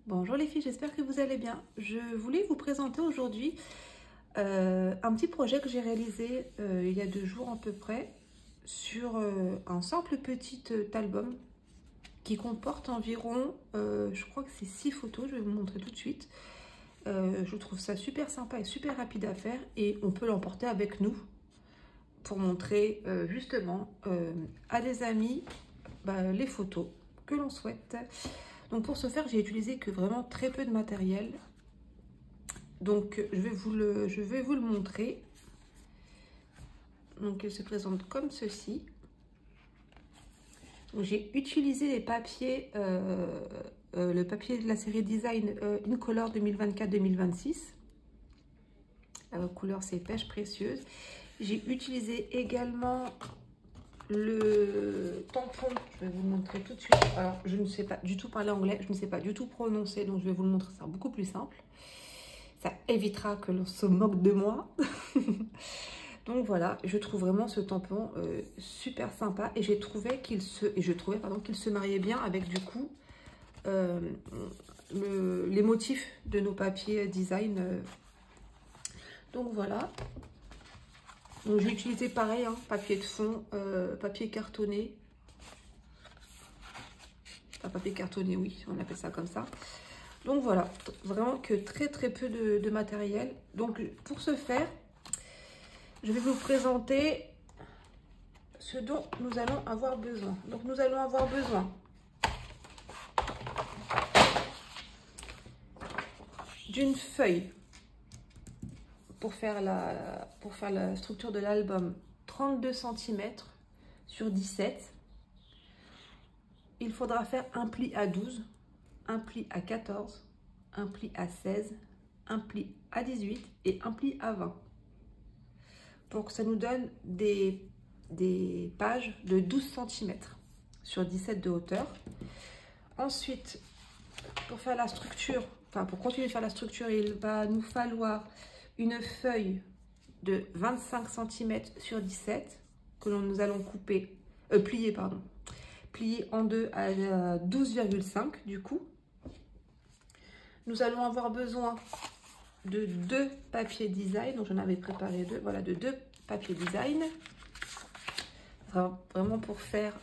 Bonjour les filles, j'espère que vous allez bien. Je voulais vous présenter aujourd'hui un petit projet que j'ai réalisé il y a 2 jours à peu près sur un simple petit album qui comporte environ, je crois que c'est 6 photos, je vais vous montrer tout de suite. Je trouve ça super sympa et super rapide à faire et on peut l'emporter avec nous pour montrer justement à des amis les photos que l'on souhaite. Donc pour ce faire, j'ai utilisé que vraiment très peu de matériel. Donc je vais vous le montrer. Donc il se présente comme ceci. J'ai utilisé les papiers, le papier de la série Design Incolor 2024-2026. La couleur c'est pêche précieuse. J'ai utilisé également le tampon, je vais vous le montrer tout de suite. Alors, je ne sais pas du tout parler anglais, je ne sais pas du tout prononcer, donc je vais vous le montrer, c'est beaucoup plus simple. Ça évitera que l'on se moque de moi. Donc voilà, je trouve vraiment ce tampon super sympa et je trouvais qu'il se mariait bien avec du coup les motifs de nos papiers design. Donc voilà. Donc j'ai utilisé pareil, hein, papier de fond, papier cartonné. Enfin, papier cartonné, oui, on appelle ça comme ça. Donc voilà, vraiment que très peu de matériel. Donc pour ce faire, je vais vous présenter ce dont nous allons avoir besoin. Donc nous allons avoir besoin d'une feuille pour faire la structure de l'album, 32 cm sur 17. Il faudra faire un pli à 12, un pli à 14, un pli à 16, un pli à 18 et un pli à 20. Pour que ça nous donne des pages de 12 cm sur 17 de hauteur. Ensuite, pour faire la structure, pour continuer de faire la structure, il va nous falloir une feuille de 25 cm sur 17 que nous allons plier en deux à 12,5 du coup. Nous allons avoir besoin de 2 papiers design, donc j'en avais préparé 2, voilà, de 2 papiers design, vraiment pour faire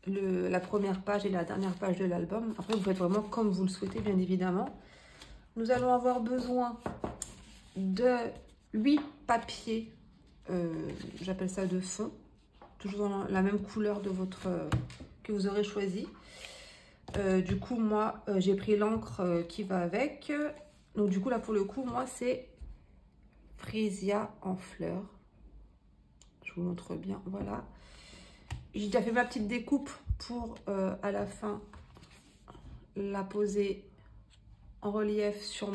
la première page et la dernière page de l'album. Après vous faites vraiment comme vous le souhaitez, bien évidemment. Nous allons avoir besoin de 8 papiers, j'appelle ça de fond, toujours dans la même couleur de que vous aurez choisi. Du coup, moi, j'ai pris l'encre qui va avec. Donc, du coup, là, pour le coup, moi, c'est Frisia en fleurs. Je vous montre bien, voilà. J'ai déjà fait ma petite découpe pour, à la fin, la poser en relief sur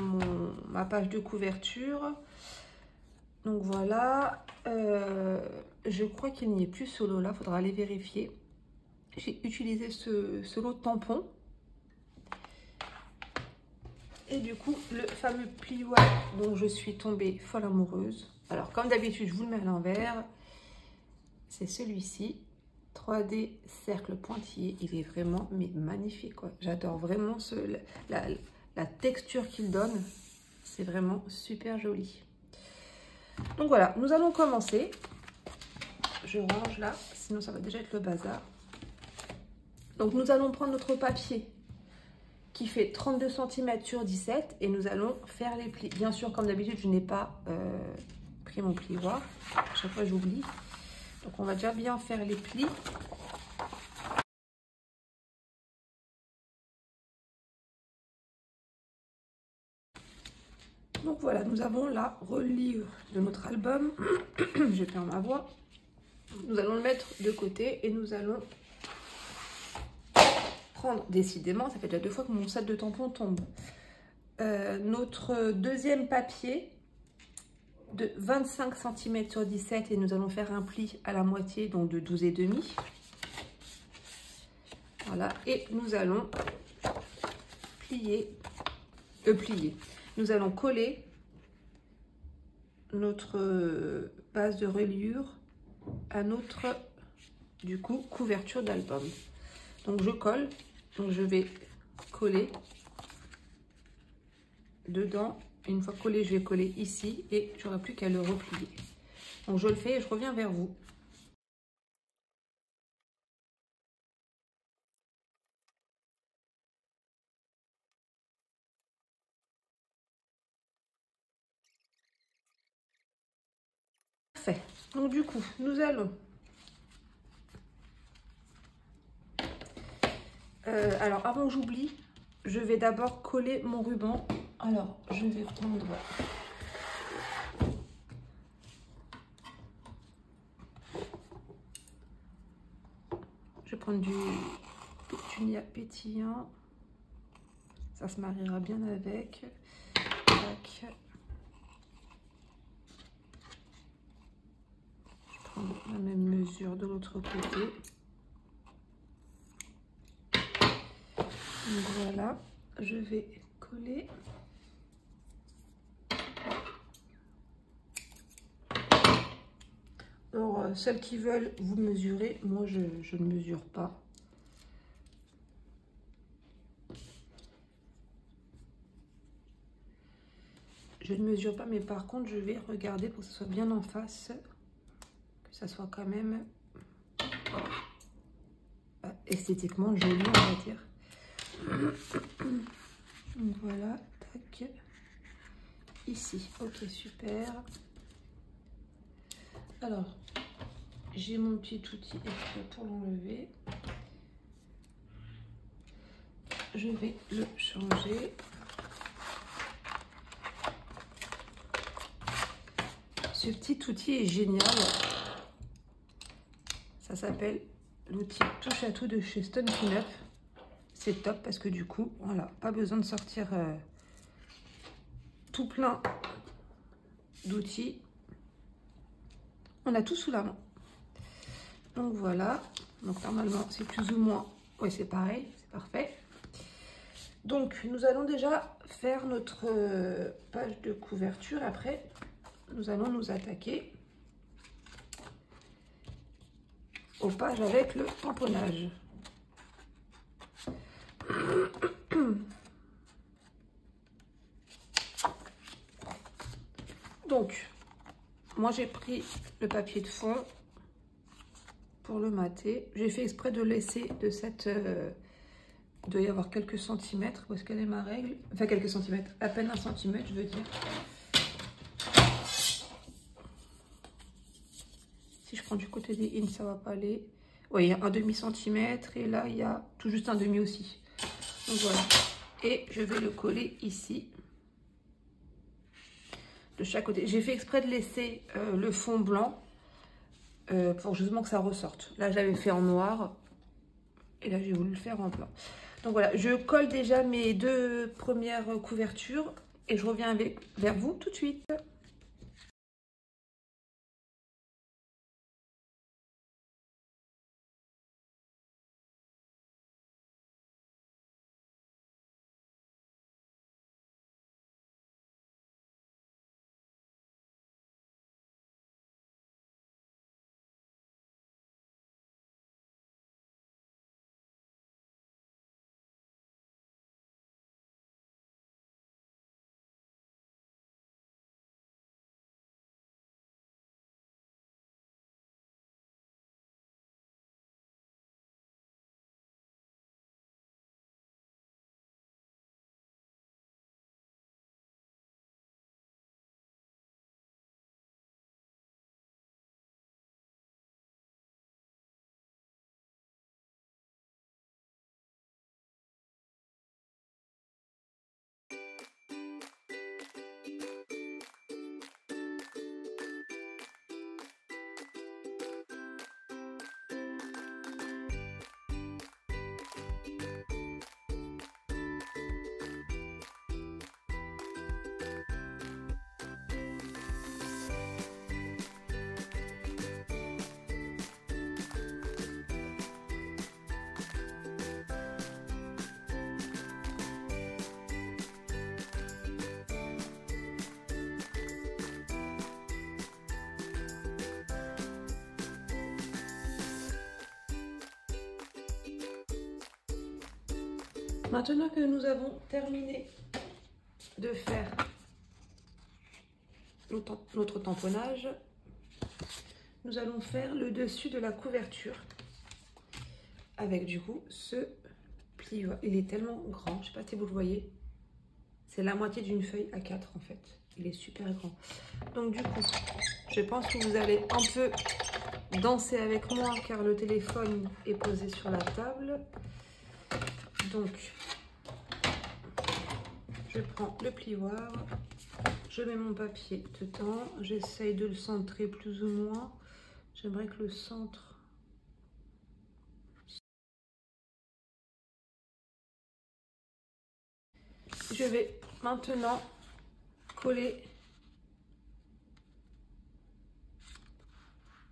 ma page de couverture. Donc, voilà. Je crois qu'il n'y est plus ce lot-là. Il faudra aller vérifier. J'ai utilisé ce lot de tampons. Et du coup, le fameux plioir dont je suis tombée folle amoureuse. Alors, comme d'habitude, je vous le mets à l'envers. C'est celui-ci. 3D cercle pointillé. Il est vraiment magnifique, quoi. J'adore vraiment la texture qu'il donne. C'est vraiment super joli. Donc voilà, nous allons commencer. Je range là, sinon ça va déjà être le bazar. Donc nous allons prendre notre papier qui fait 32 cm sur 17 et nous allons faire les plis. Bien sûr, comme d'habitude, je n'ai pas pris mon plioir. À chaque fois, j'oublie. Donc on va déjà bien faire les plis. Donc voilà, nous avons la reliure de notre album. Je perds ma voix. Nous allons le mettre de côté et nous allons prendre, décidément, ça fait déjà 2 fois que mon set de tampons tombe. Notre deuxième papier de 25 cm sur 17 et nous allons faire un pli à la moitié, donc de 12,5. Voilà, et nous allons plier. Nous allons coller notre base de reliure à notre, du coup, couverture d'album. Donc je colle, donc je vais coller dedans. Une fois collé, je vais coller ici et j'aurai plus qu'à le replier. Donc je le fais et je reviens vers vous. Parfait. Donc du coup, nous allons... alors avant que j'oublie, je vais d'abord coller mon ruban. Alors je vais prendre... Je vais prendre du pétunia pétillant. Ça se mariera bien avec. Tac. Je prends la même mesure de l'autre côté. Donc voilà, je vais coller. Alors, celles qui veulent, vous mesurez. Moi, je ne mesure pas. Je ne mesure pas, mais par contre, je vais regarder pour que ce soit bien en face. Que ça soit quand même esthétiquement joli, on va dire. Donc voilà, tac. Ici, ok, super. Alors, j'ai mon petit outil exprès pour l'enlever. Je vais le changer. Ce petit outil est génial. Ça s'appelle l'outil touche à tout de chez Stone Pinup. C'est top parce que du coup, voilà, pas besoin de sortir tout plein d'outils. On a tout sous la main. Donc voilà. Donc normalement, c'est plus ou moins... Oui, c'est pareil, c'est parfait. Donc, nous allons déjà faire notre page de couverture. Après, nous allons nous attaquer aux pages avec le tamponnage. Donc, moi j'ai pris le papier de fond pour le mater. J'ai fait exprès de laisser de cette... il doit y avoir quelques centimètres. Où est-ce qu'elle est ma règle? Enfin, quelques centimètres. À peine 1 centimètre, je veux dire. Si je prends du côté des in, ça va pas aller. Oui, il y a un demi-centimètre. Et là, il y a tout juste un demi aussi. Donc voilà. Et je vais le coller ici. De chaque côté. J'ai fait exprès de laisser le fond blanc pour justement que ça ressorte. Là, je l'avais fait en noir et là, j'ai voulu le faire en blanc. Donc voilà, je colle déjà mes 2 premières couvertures et je reviens vers vous tout de suite. Maintenant que nous avons terminé de faire notre tamponnage, nous allons faire le dessus de la couverture avec du coup ce pli. Il est tellement grand, je sais pas si vous le voyez, c'est la moitié d'une feuille A4 en fait, il est super grand. Donc du coup, je pense que vous allez un peu danser avec moi car le téléphone est posé sur la table. Donc je prends le plioir, je mets mon papier dedans, j'essaye de le centrer plus ou moins. J'aimerais que le centre... Je vais maintenant coller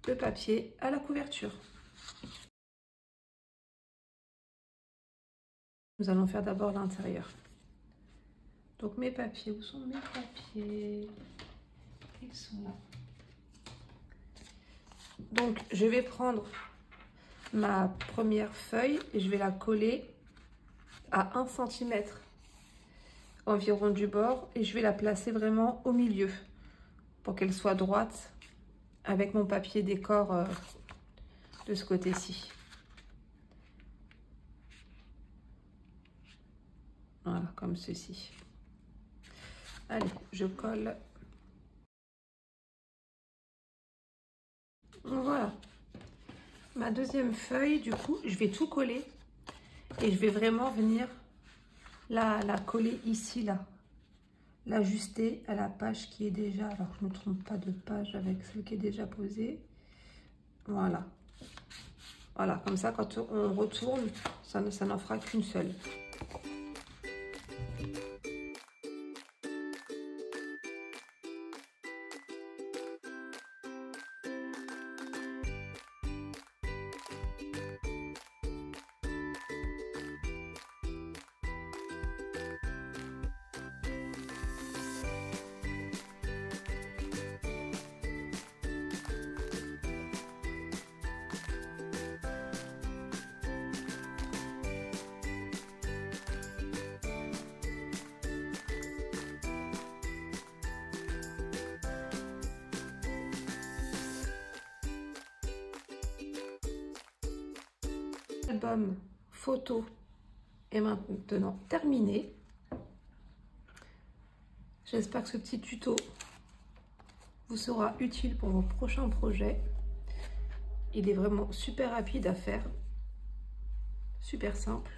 le papier à la couverture. Nous allons faire d'abord l'intérieur. Donc mes papiers, où sont mes papiers? Ils sont là. Donc je vais prendre ma première feuille et je vais la coller à 1 cm environ du bord et je vais la placer vraiment au milieu pour qu'elle soit droite avec mon papier décor de ce côté-ci. Voilà, comme ceci. Allez, je colle. Voilà. Ma deuxième feuille, du coup, je vais tout coller et je vais vraiment venir la coller ici, là. L'ajuster à la page qui est déjà, alors je ne me trompe pas de page avec celle qui est déjà posée. Voilà. Voilà, comme ça, quand on retourne, ça n'en fera qu'une seule. L'album photo est maintenant terminé. J'espère que ce petit tuto vous sera utile pour vos prochains projets. Il est vraiment super rapide à faire, super simple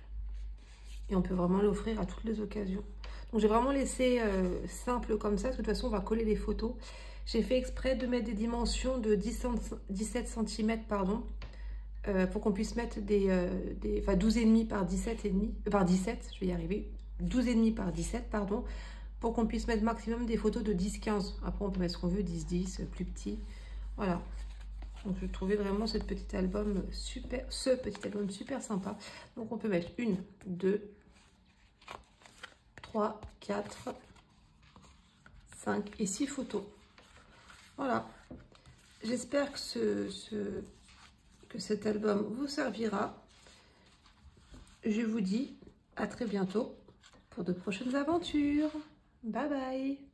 et on peut vraiment l'offrir à toutes les occasions. Donc j'ai vraiment laissé simple comme ça, parce que de toute façon on va coller les photos. J'ai fait exprès de mettre des dimensions de 17 cm pardon, pour qu'on puisse mettre enfin 12,5 par 17,5 par 17, je vais y arriver, 12,5 par 17 pardon, pour qu'on puisse mettre maximum des photos de 10-15. Après on peut mettre ce qu'on veut, 10-10, plus petit, voilà. Donc je trouvais vraiment ce petit album super sympa. Donc on peut mettre 1, 2, 3, 4, 5 et 6 photos. Voilà. J'espère que cet album vous servira. Je vous dis à très bientôt pour de prochaines aventures. Bye bye.